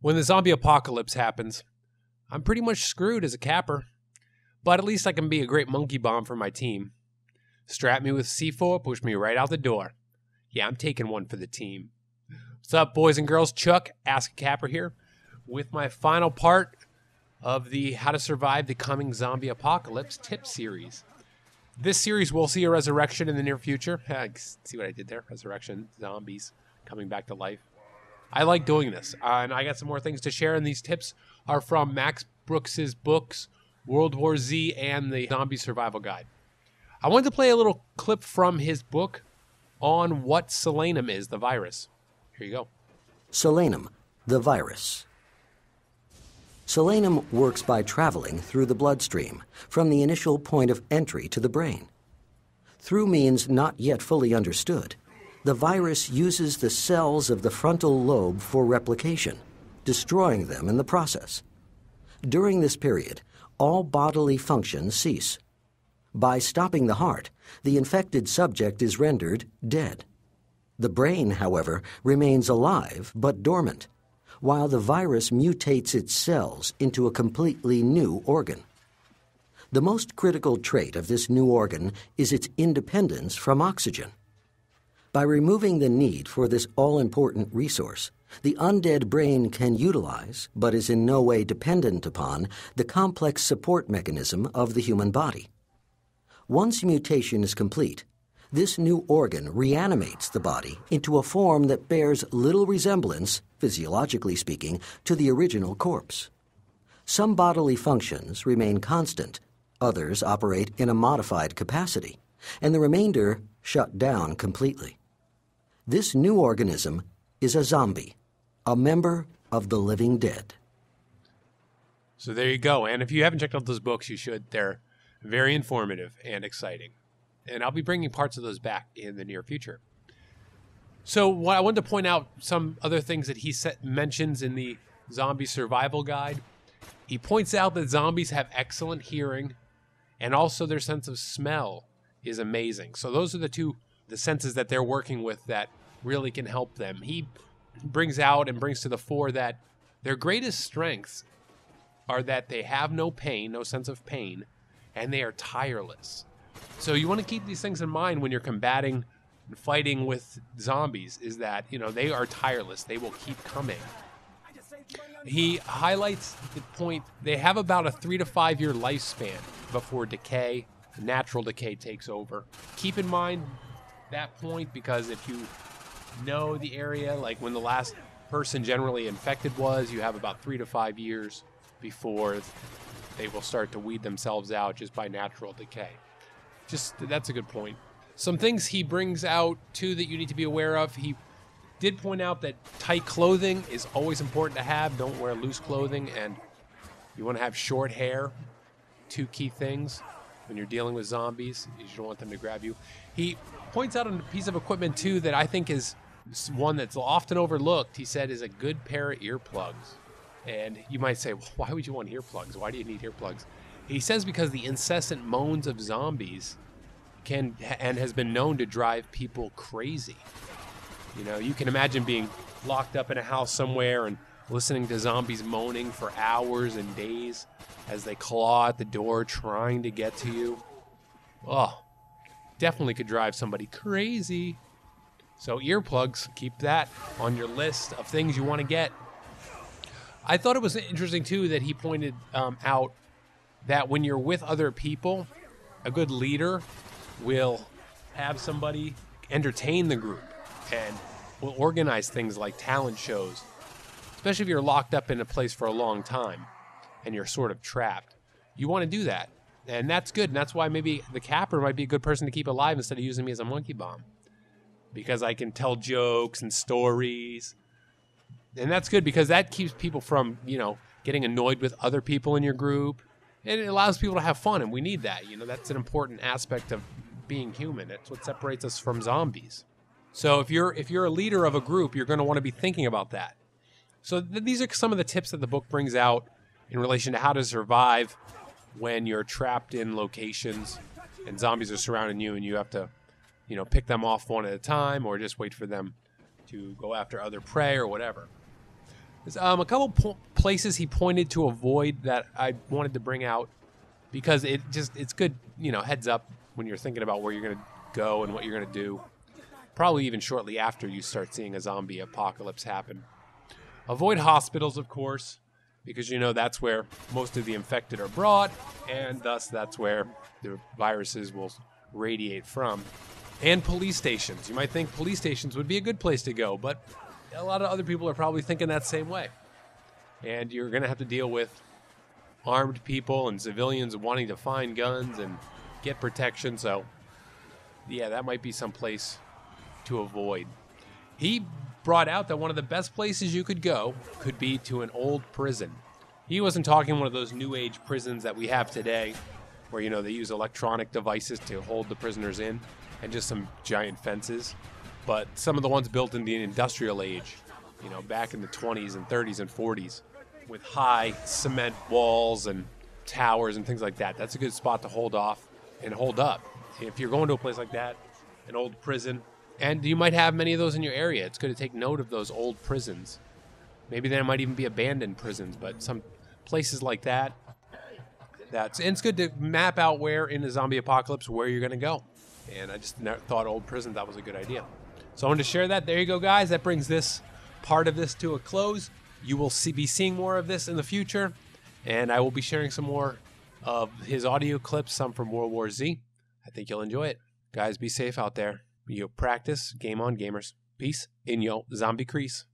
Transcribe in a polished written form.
When the zombie apocalypse happens, I'm pretty much screwed as a capper, but at least I can be a great monkey bomb for my team. Strap me with C4, push me right out the door. Yeah, I'm taking one for the team. What's up, boys and girls? Chuck, AskACapper here, with my final part of the How to Survive the Coming Zombie Apocalypse tip series. This series will see a resurrection in the near future. See what I did there? Resurrection, zombies coming back to life. I like doing this, and I got some more things to share, and these tips are from Max Brooks's books, World War Z and the Zombie Survival Guide. I wanted to play a little clip from his book on what Solanum is, the virus. Here you go. Solanum, the virus. Solanum works by traveling through the bloodstream from the initial point of entry to the brain. Through means not yet fully understood, the virus uses the cells of the frontal lobe for replication, destroying them in the process. During this period, all bodily functions cease. By stopping the heart, the infected subject is rendered dead. The brain, however, remains alive but dormant, while the virus mutates its cells into a completely new organ. The most critical trait of this new organ is its independence from oxygen. By removing the need for this all-important resource, the undead brain can utilize, but is in no way dependent upon, the complex support mechanism of the human body. Once mutation is complete, this new organ reanimates the body into a form that bears little resemblance, physiologically speaking, to the original corpse. Some bodily functions remain constant, others operate in a modified capacity, and the remainder shut down completely. This new organism is a zombie, a member of the living dead. So there you go. And if you haven't checked out those books, you should. They're very informative and exciting. And I'll be bringing parts of those back in the near future. So I wanted to point out some other things that he mentions in the Zombie Survival Guide. He points out that zombies have excellent hearing, and also their sense of smell is amazing. So those are the senses that they're working with that really can help them. He brings out and brings to the fore that their greatest strengths are that they have no pain, no sense of pain, and they are tireless. So you want to keep these things in mind when you're combating and fighting with zombies, is that, they are tireless. They will keep coming. He highlights the point, they have about a 3 to 5 year lifespan before decay, natural decay takes over. Keep in mind that point, because if you know the area, like when the last person generally infected was, you have about 3 to 5 years before they will start to weed themselves out just by natural decay. That's a good point. Some things he brings out too that you need to be aware of. He did point out that tight clothing is always important to have. Don't wear loose clothing, and you want to have short hair. 2 key things when you're dealing with zombies. You don't want them to grab you. He points out a piece of equipment too that I think is one that's often overlooked. He said is a good pair of earplugs. And you might say, well, why would you want earplugs? Why do you need earplugs? He says because the incessant moans of zombies can and has been known to drive people crazy. You can imagine being locked up in a house somewhere and listening to zombies moaning for hours and days as they claw at the door trying to get to you. Oh, definitely could drive somebody crazy. So earplugs, keep that on your list of things you want to get. I thought it was interesting, too, that he pointed out that when you're with other people, a good leader will have somebody entertain the group and will organize things like talent shows, especially if you're locked up in a place for a long time and you're sort of trapped. You want to do that, and that's good, and that's why maybe the capper might be a good person to keep alive instead of using me as a monkey bomb, because I can tell jokes and stories. And that's good because that keeps people from, getting annoyed with other people in your group. And it allows people to have fun, and we need that. That's an important aspect of being human. That's what separates us from zombies. So if you're a leader of a group, you're going to want to be thinking about that. So these are some of the tips that the book brings out in relation to how to survive when you're trapped in locations and zombies are surrounding you and you have to, pick them off one at a time or just wait for them to go after other prey or whatever. There's a couple places he pointed to avoid that I wanted to bring out because it's good, heads up when you're thinking about where you're going to go and what you're going to do. Probably even shortly after you start seeing a zombie apocalypse happen. Avoid hospitals, of course, because that's where most of the infected are brought, and thus that's where the viruses will radiate from. And police stations. You might think police stations would be a good place to go, but a lot of other people are probably thinking that same way. And you're going to have to deal with armed people and civilians wanting to find guns and get protection. So, yeah, that might be some place to avoid. He brought out that one of the best places you could go could be to an old prison. He wasn't talking one of those new age prisons that we have today where, they use electronic devices to hold the prisoners in and just some giant fences. But some of the ones built in the industrial age, back in the 20s and 30s and 40s with high cement walls and towers and things like that. That's a good spot to hold off and hold up. If you're going to a place like that, an old prison, and you might have many of those in your area, it's good to take note of those old prisons. Maybe there might even be abandoned prisons, but some places like that. And it's good to map out where in the zombie apocalypse where you're going to go. And I just thought old prison, that was a good idea. So I wanted to share that. There you go, guys. That brings this part of this to a close. You will be seeing more of this in the future, and I will be sharing some more of his audio clips, some from World War Z. I think you'll enjoy it. Guys, be safe out there. You practice. Game on, gamers. Peace in yo zombie crease.